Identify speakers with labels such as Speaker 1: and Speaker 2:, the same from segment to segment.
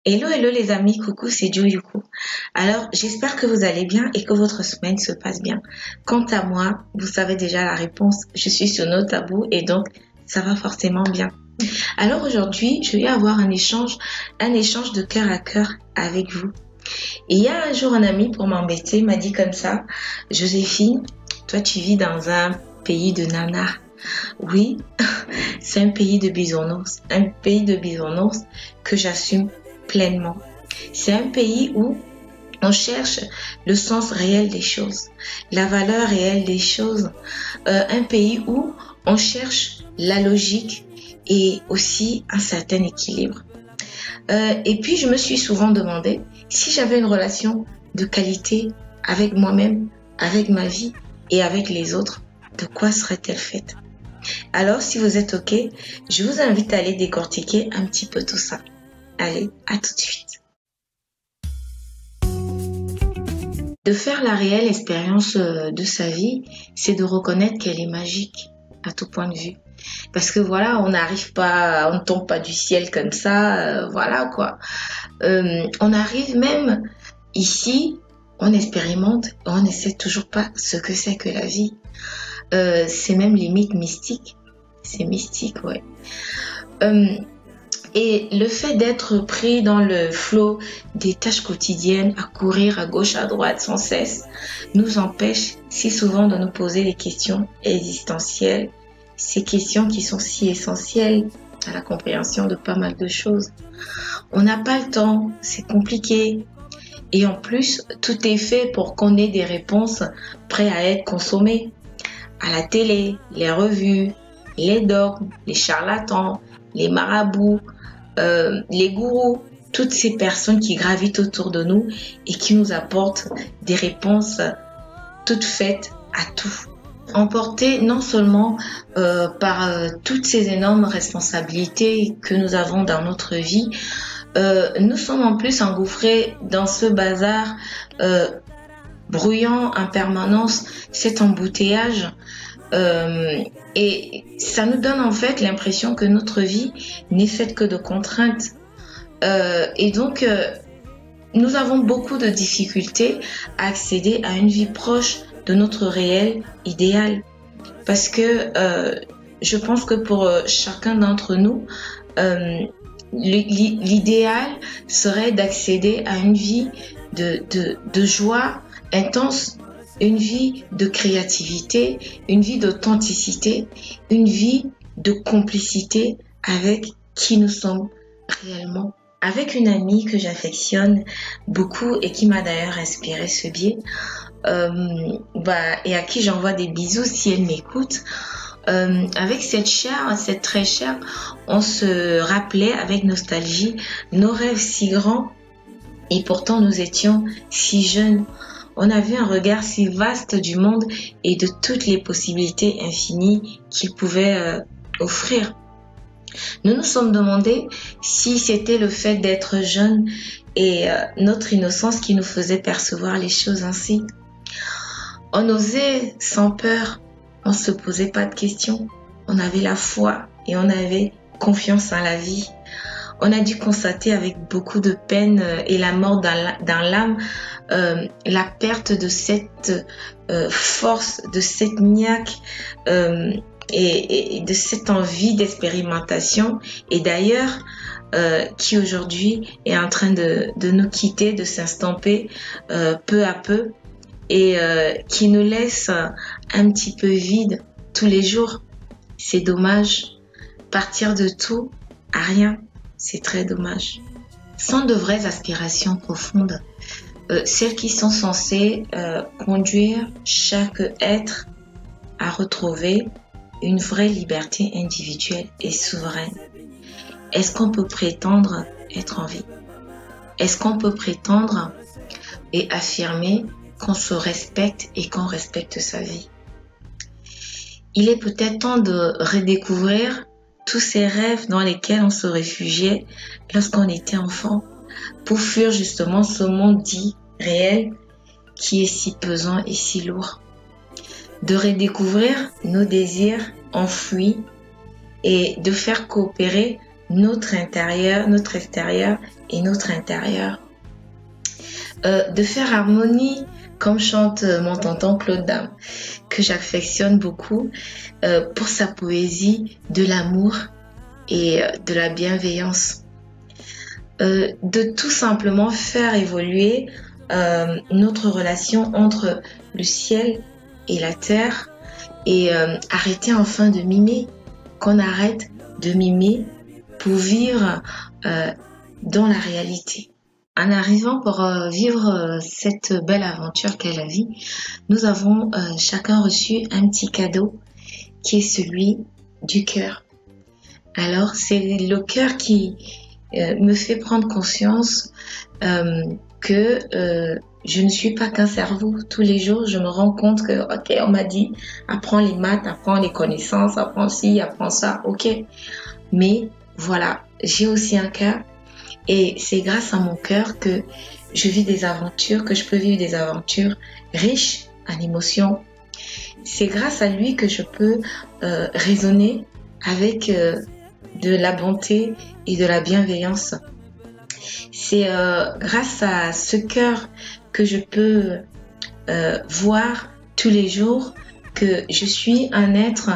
Speaker 1: Hello, hello les amis, coucou, c'est Joyuko. Alors, j'espère que vous allez bien et que votre semaine se passe bien. Quant à moi, vous savez déjà la réponse, je suis sur No Tabou et donc ça va forcément bien. Alors aujourd'hui, je vais avoir un échange de cœur à cœur avec vous. Et il y a un jour, un ami pour m'embêter m'a dit comme ça, Joséphine, toi tu vis dans un pays de nanas. Oui, c'est un pays de bisounours que j'assume pleinement. C'est un pays où on cherche le sens réel des choses, la valeur réelle des choses. Un pays où on cherche la logique et aussi un certain équilibre. Et puis, je me suis souvent demandé si j'avais une relation de qualité avec moi-même, avec ma vie et avec les autres, de quoi serait-elle faite? Alors, si vous êtes OK, je vous invite à aller décortiquer un petit peu tout ça. Allez, à tout de suite. De faire la réelle expérience de sa vie, c'est de reconnaître qu'elle est magique à tout point de vue. Parce que voilà, on ne tombe pas du ciel comme ça, voilà quoi. On arrive même ici, on expérimente, on ne sait toujours pas ce que c'est que la vie. C'est même limite mystique. C'est mystique, ouais. Et le fait d'être pris dans le flot des tâches quotidiennes, à courir à gauche, à droite sans cesse, nous empêche si souvent de nous poser les questions existentielles, ces questions qui sont si essentielles à la compréhension de pas mal de choses. On n'a pas le temps, c'est compliqué. Et en plus, tout est fait pour qu'on ait des réponses prêtes à être consommées. À la télé, les revues, les dogmes, les charlatans, les marabouts, les gourous, toutes ces personnes qui gravitent autour de nous et qui nous apportent des réponses toutes faites à tout. Emportés non seulement par toutes ces énormes responsabilités que nous avons dans notre vie, nous sommes en plus engouffrés dans ce bazar bruyant en permanence, cet embouteillage. Et ça nous donne en fait l'impression que notre vie n'est faite que de contraintes. Et donc, nous avons beaucoup de difficultés à accéder à une vie proche de notre réel idéal. Parce que je pense que pour chacun d'entre nous, l'idéal serait d'accéder à une vie de joie intense, une vie de créativité, une vie d'authenticité, une vie de complicité avec qui nous sommes réellement. Avec une amie que j'affectionne beaucoup et qui m'a d'ailleurs inspiré ce biais, et à qui j'envoie des bisous si elle m'écoute, avec cette très chère, on se rappelait avec nostalgie nos rêves si grands et pourtant nous étions si jeunes. On avait un regard si vaste du monde et de toutes les possibilités infinies qu'il pouvait offrir. Nous nous sommes demandé si c'était le fait d'être jeune et notre innocence qui nous faisait percevoir les choses ainsi. On osait sans peur, on ne se posait pas de questions, on avait la foi et on avait confiance en la vie. On a dû constater avec beaucoup de peine et la mort dans l'âme la perte de cette force, de cette niaque et de cette envie d'expérimentation. Et d'ailleurs, qui aujourd'hui est en train de nous quitter, de s'estomper peu à peu et qui nous laisse un petit peu vide tous les jours. C'est dommage. Partir de tout à rien. C'est très dommage. Sans de vraies aspirations profondes, celles qui sont censées conduire chaque être à retrouver une vraie liberté individuelle et souveraine. Est-ce qu'on peut prétendre être en vie? Est-ce qu'on peut prétendre et affirmer qu'on se respecte et qu'on respecte sa vie? Il est peut-être temps de redécouvrir tous ces rêves dans lesquels on se réfugiait lorsqu'on était enfant pour fuir justement ce monde dit réel qui est si pesant et si lourd. De redécouvrir nos désirs enfouis et de faire coopérer notre intérieur, notre extérieur et notre intérieur. De faire harmonie, comme chante mon tonton Claude Dame, que j'affectionne beaucoup pour sa poésie de l'amour et de la bienveillance. De tout simplement faire évoluer notre relation entre le ciel et la terre et arrêter enfin de mimer, qu'on arrête de mimer pour vivre dans la réalité. En arrivant pour vivre cette belle aventure qu'est la vie, nous avons chacun reçu un petit cadeau qui est celui du cœur. Alors, c'est le cœur qui me fait prendre conscience que je ne suis pas qu'un cerveau. Tous les jours, je me rends compte que, ok, on m'a dit, apprends les maths, apprends les connaissances, apprends ci, apprends ça, ok. Mais voilà, j'ai aussi un cœur. Et c'est grâce à mon cœur que je vis des aventures, que je peux vivre des aventures riches en émotions. C'est grâce à lui que je peux raisonner avec de la bonté et de la bienveillance. C'est grâce à ce cœur que je peux voir tous les jours que je suis un être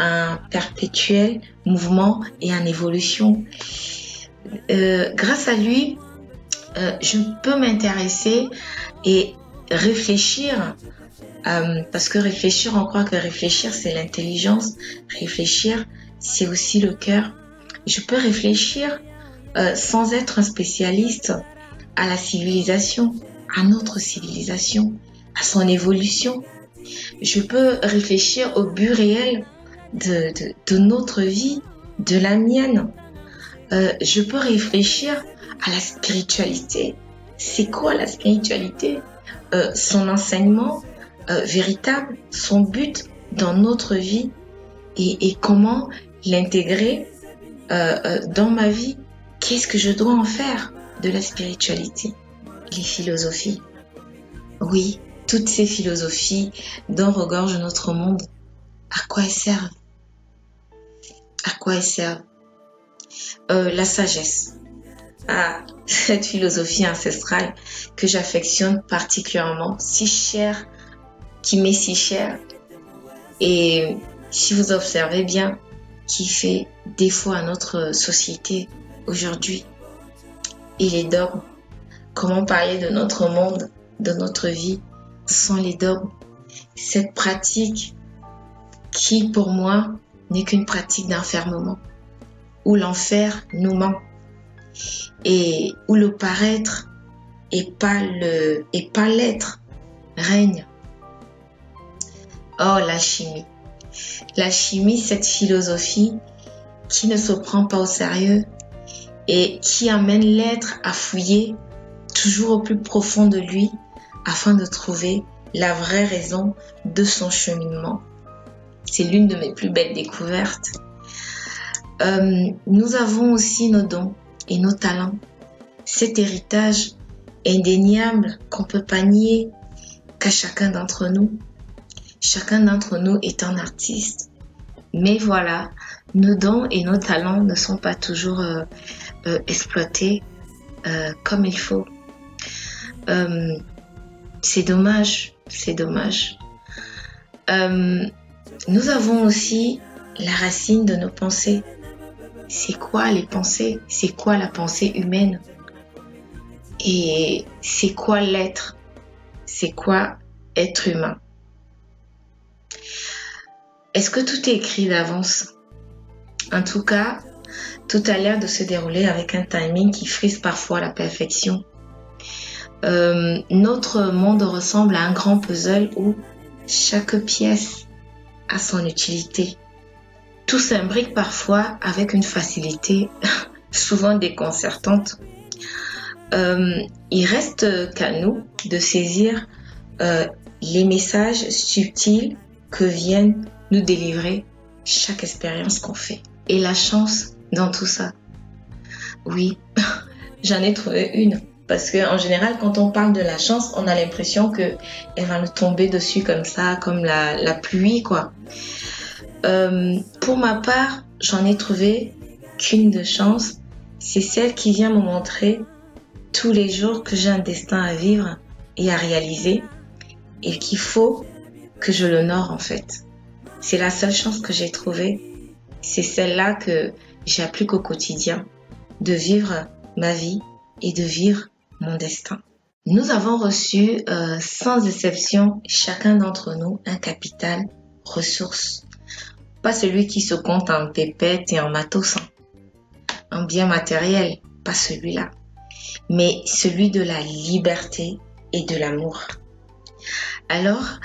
Speaker 1: en perpétuel mouvement et en évolution. Grâce à lui, je peux m'intéresser et réfléchir, parce que réfléchir, on croit que réfléchir c'est l'intelligence, réfléchir c'est aussi le cœur. Je peux réfléchir sans être un spécialiste à la civilisation, à notre civilisation, à son évolution. Je peux réfléchir au but réel de notre vie, de la mienne. Je peux réfléchir à la spiritualité. C'est quoi la spiritualité? Son enseignement véritable, son but dans notre vie et comment l'intégrer dans ma vie. Qu'est-ce que je dois en faire de la spiritualité? Les philosophies. Oui, toutes ces philosophies dont regorge notre monde, à quoi elles servent? À quoi elles servent? La sagesse. Ah, cette philosophie ancestrale que j'affectionne particulièrement, si chère, qui m'est si chère. Et si vous observez bien, qui fait défaut à notre société aujourd'hui. Et les dogmes. Comment parler de notre monde, de notre vie, sans les dogmes? Cette pratique qui, pour moi, n'est qu'une pratique d'enfermement, où l'enfer nous ment et où le paraître et pas l'être règne. Oh, la chimie. La chimie, cette philosophie qui ne se prend pas au sérieux et qui amène l'être à fouiller toujours au plus profond de lui afin de trouver la vraie raison de son cheminement. C'est l'une de mes plus belles découvertes. Nous avons aussi nos dons et nos talents. Cet héritage indéniable qu'on peut pas nier qu'à chacun d'entre nous. Chacun d'entre nous est un artiste. Mais voilà, nos dons et nos talents ne sont pas toujours exploités comme il faut. C'est dommage, c'est dommage. Nous avons aussi la racine de nos pensées. C'est quoi les pensées? C'est quoi la pensée humaine? Et c'est quoi l'être? C'est quoi être humain? Est-ce que tout est écrit d'avance? En tout cas, tout a l'air de se dérouler avec un timing qui frise parfois la perfection. Notre monde ressemble à un grand puzzle où chaque pièce a son utilité. Tout s'imbrique parfois avec une facilité souvent déconcertante. Il reste qu'à nous de saisir les messages subtils que viennent nous délivrer chaque expérience qu'on fait. Et la chance dans tout ça. Oui, j'en ai trouvé une. Parce qu'en général, quand on parle de la chance, on a l'impression qu'elle va nous tomber dessus comme ça, comme la pluie, quoi. Pour ma part, j'en ai trouvé qu'une de chance, c'est celle qui vient me montrer tous les jours que j'ai un destin à vivre et à réaliser et qu'il faut que je l'honore en fait. C'est la seule chance que j'ai trouvée. C'est celle-là que j'applique au quotidien, de vivre ma vie et de vivre mon destin. Nous avons reçu sans exception chacun d'entre nous un capital ressources. Pas celui qui se compte en pépettes et en matos, en bien matériel, pas celui-là, mais celui de la liberté et de l'amour. Alors,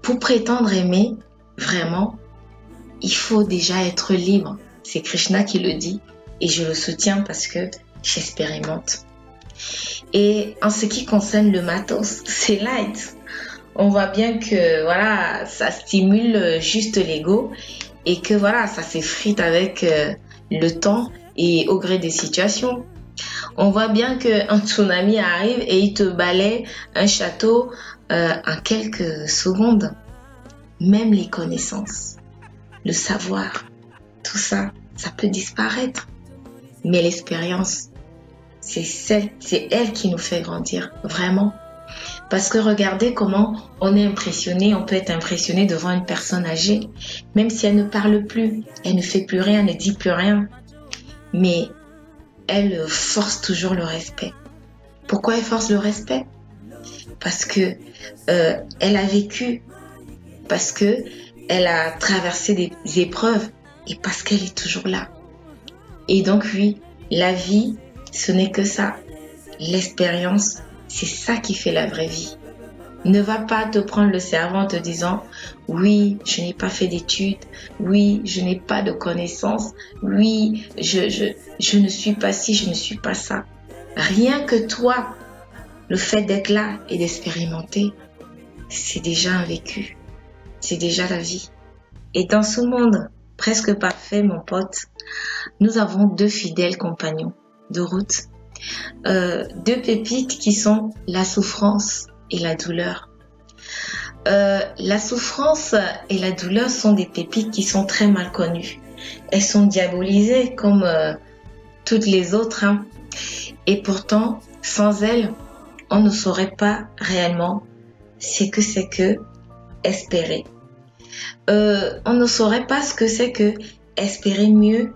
Speaker 1: pour prétendre aimer vraiment, il faut déjà être libre. C'est Krishna qui le dit et je le soutiens parce que j'expérimente. Et en ce qui concerne le matos, c'est light. On voit bien que voilà, ça stimule juste l'ego et que voilà, ça s'effrite avec le temps et au gré des situations. On voit bien qu'un tsunami arrive et il te balaie un château en quelques secondes. Même les connaissances, le savoir, tout ça, ça peut disparaître. Mais l'expérience, c'est elle qui nous fait grandir, vraiment. Parce que regardez comment on est impressionné, on peut être impressionné devant une personne âgée, même si elle ne parle plus, elle ne fait plus rien, elle ne dit plus rien. Mais elle force toujours le respect. Pourquoi elle force le respect? Parce que elle a vécu, parce que elle a traversé des épreuves et parce qu'elle est toujours là. Et donc oui, la vie, ce n'est que ça. L'expérience, c'est ça qui fait la vraie vie. Ne va pas te prendre le cerveau en te disant « Oui, je n'ai pas fait d'études. Oui, je n'ai pas de connaissances. Oui, je ne suis pas ci, je ne suis pas ça. » Rien que toi, le fait d'être là et d'expérimenter, c'est déjà un vécu. C'est déjà la vie. Et dans ce monde presque parfait, mon pote, nous avons deux fidèles compagnons de route. Deux pépites qui sont la souffrance et la douleur. La souffrance et la douleur sont des pépites qui sont très mal connues. Elles sont diabolisées comme toutes les autres. Et pourtant, sans elles, on ne saurait pas réellement ce que c'est que espérer. On ne saurait pas ce que c'est que espérer mieux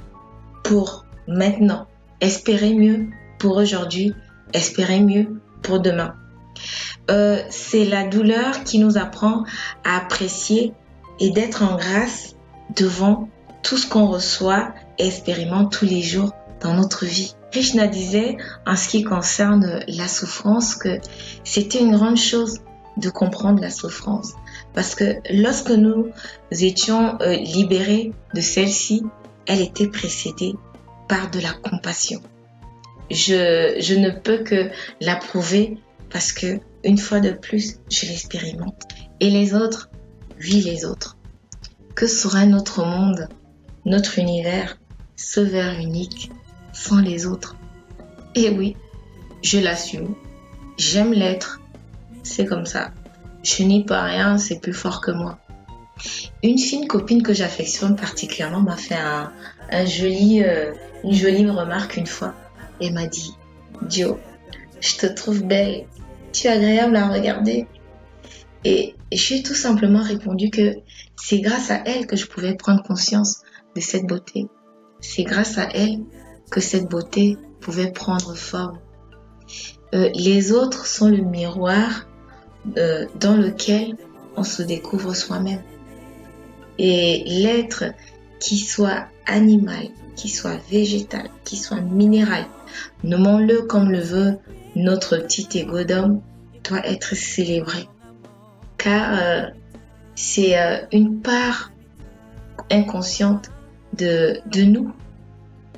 Speaker 1: pour maintenant, espérer mieux pour aujourd'hui, espérer mieux pour demain. C'est la douleur qui nous apprend à apprécier et d'être en grâce devant tout ce qu'on reçoit et expérimente tous les jours dans notre vie. Krishna disait en ce qui concerne la souffrance que c'était une grande chose de comprendre la souffrance. Parce que lorsque nous étions libérés de celle-ci, elle était précédée par de la compassion. Je ne peux que l'approuver parce que, une fois de plus, je l'expérimente. Et les autres, oui les autres. Que serait notre monde, notre univers, ce ver unique, sans les autres? Et oui, je l'assume. J'aime l'être. C'est comme ça. Je n'y peux rien, c'est plus fort que moi. Une fine copine que j'affectionne particulièrement m'a fait une jolie remarque une fois. Elle m'a dit « Dio, je te trouve belle, tu es agréable à regarder. » Et j'ai tout simplement répondu que c'est grâce à elle que je pouvais prendre conscience de cette beauté. C'est grâce à elle que cette beauté pouvait prendre forme. Les autres sont le miroir dans lequel on se découvre soi-même. Et l'être, qui soit animal, qui soit végétal, qui soit minéral, nommons-le comme le veut notre petit ego d'homme, doit être célébré. Car c'est une part inconsciente de nous,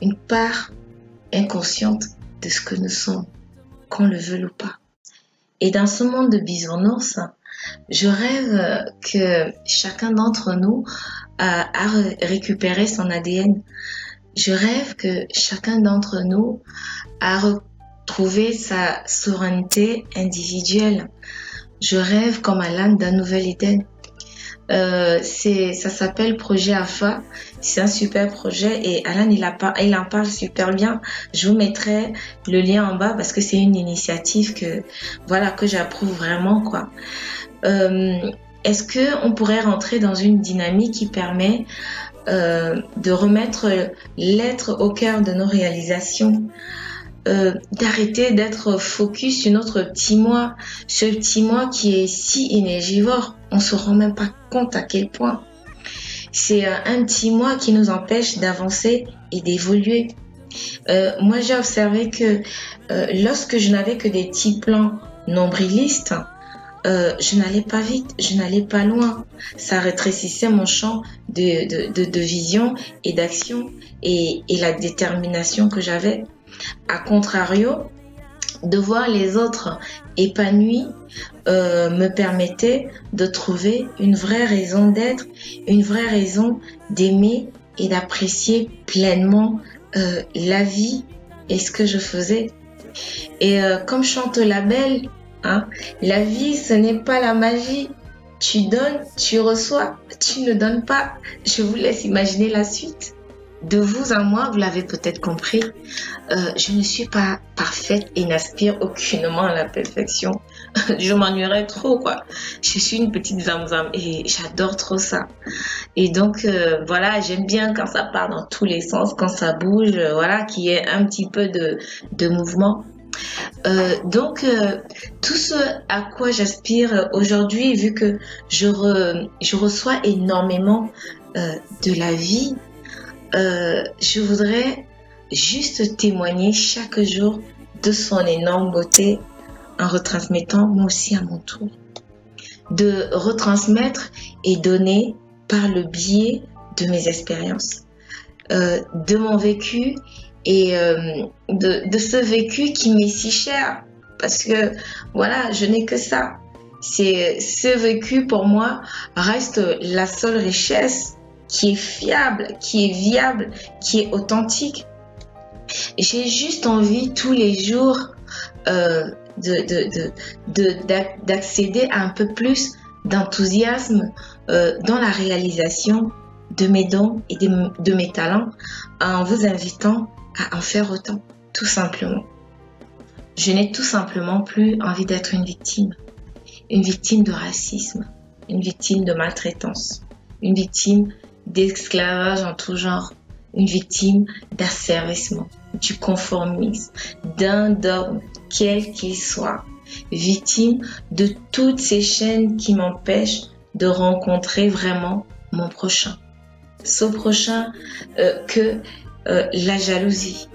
Speaker 1: une part inconsciente de ce que nous sommes, qu'on le veuille ou pas. Et dans ce monde de bisounours, je rêve que chacun d'entre nous a récupéré son ADN. Je rêve que chacun d'entre nous a retrouvé sa souveraineté individuelle. Je rêve comme à l'âme d'un nouvel Éden. Ça s'appelle Projet AFA. C'est un super projet et Alan, il en parle super bien. Je vous mettrai le lien en bas parce que c'est une initiative que j'approuve vraiment, quoi. Est-ce que on pourrait rentrer dans une dynamique qui permet de remettre l'être au cœur de nos réalisations, d'arrêter d'être focus sur notre petit moi, ce petit moi qui est si énergivore, on se rend même pas compte à quel point. C'est un petit moi qui nous empêche d'avancer et d'évoluer. Moi, j'ai observé que lorsque je n'avais que des petits plans nombrilistes, je n'allais pas vite, je n'allais pas loin. Ça rétrécissait mon champ de vision et d'action et la détermination que j'avais. A contrario, de voir les autres épanouis me permettait de trouver une vraie raison d'être, une vraie raison d'aimer et d'apprécier pleinement la vie et ce que je faisais. Et comme chante la belle, hein, la vie, ce n'est pas la magie. Tu donnes, tu reçois, tu ne donnes pas. Je vous laisse imaginer la suite. De vous à moi, vous l'avez peut-être compris, je ne suis pas parfaite et n'aspire aucunement à la perfection. Je m'ennuierais trop, quoi. Je suis une petite zamzam et j'adore trop ça. Et donc, voilà, j'aime bien quand ça part dans tous les sens, quand ça bouge, voilà, qu'il y ait un petit peu de mouvement. Donc, tout ce à quoi j'aspire aujourd'hui, vu que je reçois énormément de la vie, je voudrais juste témoigner chaque jour de son énorme beauté en retransmettant moi aussi à mon tour. De retransmettre et donner par le biais de mes expériences, de mon vécu et de ce vécu qui m'est si cher. Parce que voilà, je n'ai que ça. Ce vécu pour moi reste la seule richesse qui est fiable, qui est viable, qui est authentique. J'ai juste envie tous les jours d'accéder à un peu plus d'enthousiasme dans la réalisation de mes dons et de mes talents en vous invitant à en faire autant, tout simplement. Je n'ai tout simplement plus envie d'être une victime de racisme, une victime de maltraitance, une victime d'esclavage en tout genre, une victime d'asservissement, du conformisme, d'un dogme, quel qu'il soit, victime de toutes ces chaînes qui m'empêchent de rencontrer vraiment mon prochain. Ce prochain que la jalousie,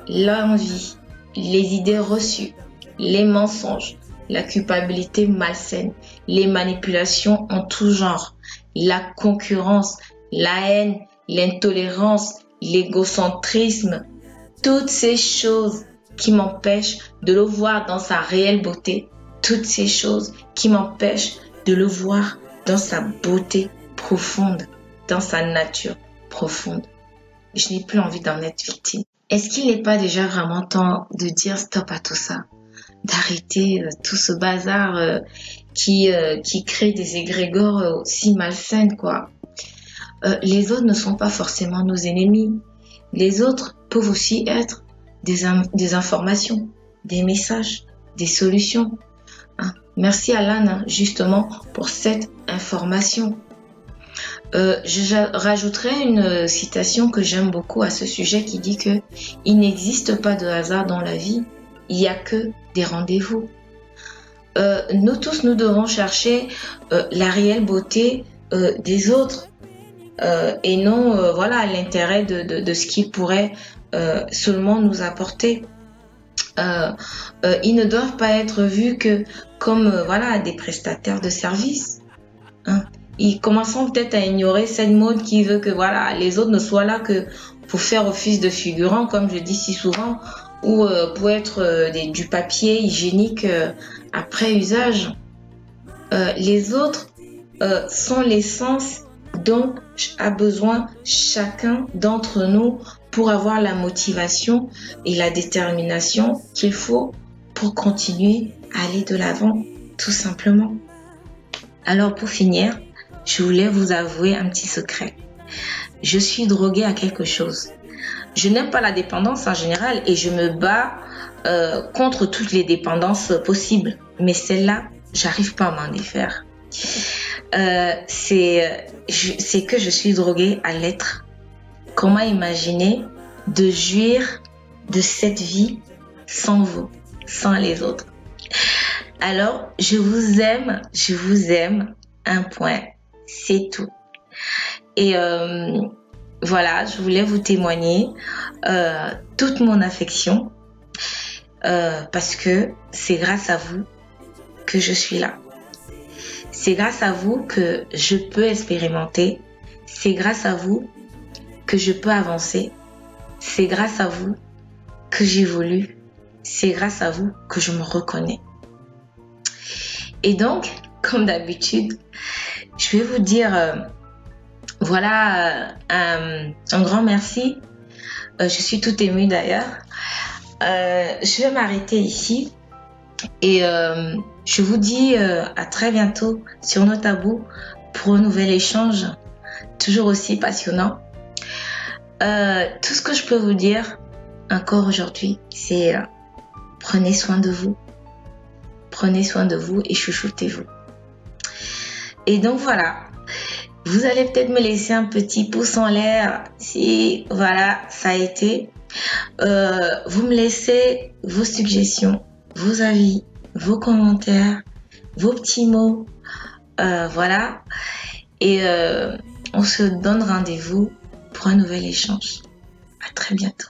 Speaker 1: l'envie, les idées reçues, les mensonges, la culpabilité malsaine, les manipulations en tout genre, la concurrence, la haine, l'intolérance, l'égocentrisme, toutes ces choses qui m'empêchent de le voir dans sa réelle beauté, toutes ces choses qui m'empêchent de le voir dans sa beauté profonde, dans sa nature profonde. Je n'ai plus envie d'en être victime. Est-ce qu'il n'est pas déjà vraiment temps de dire stop à tout ça? D'arrêter tout ce bazar qui crée des égrégores si malsaines, quoi. Les autres ne sont pas forcément nos ennemis. Les autres peuvent aussi être des informations, des messages, des solutions. Hein. Merci Alan, justement, pour cette information. Je rajouterai une citation que j'aime beaucoup à ce sujet qui dit que il n'existe pas de hasard dans la vie, il n'y a que des rendez-vous. Nous tous, nous devons chercher la réelle beauté des autres et non voilà l'intérêt de ce qu'ils pourraient seulement nous apporter. Ils ne doivent pas être vus que comme voilà des prestataires de services. Hein. Ils commenceront peut-être à ignorer cette mode qui veut que voilà les autres ne soient là que pour faire office de figurants, comme je dis si souvent, ou pour être du papier hygiénique après usage. Les autres sont l'essence dont a besoin chacun d'entre nous pour avoir la motivation et la détermination qu'il faut pour continuer à aller de l'avant, tout simplement. Alors pour finir, je voulais vous avouer un petit secret. Je suis droguée à quelque chose. Je n'aime pas la dépendance en général et je me bats contre toutes les dépendances possibles. Mais celle-là, j'arrive pas à m'en défaire. C'est que je suis droguée à l'être. Comment imaginer de jouir de cette vie sans vous, sans les autres? Alors, je vous aime, un point, c'est tout. Et voilà, je voulais vous témoigner toute mon affection parce que c'est grâce à vous que je suis là. C'est grâce à vous que je peux expérimenter. C'est grâce à vous que je peux avancer. C'est grâce à vous que j'évolue. C'est grâce à vous que je me reconnais. Et donc, comme d'habitude, je vais vous dire, voilà, un grand merci. Je suis toute émue d'ailleurs. Je vais m'arrêter ici. Et je vous dis à très bientôt sur nos tabous pour un nouvel échange, toujours aussi passionnant. Tout ce que je peux vous dire encore aujourd'hui, c'est prenez soin de vous. Prenez soin de vous et chouchoutez-vous. Et donc voilà, vous allez peut-être me laisser un petit pouce en l'air si voilà, ça a été. Vous me laissez vos suggestions, vos avis, vos commentaires, vos petits mots. Voilà. Et on se donne rendez-vous pour un nouvel échange. À très bientôt.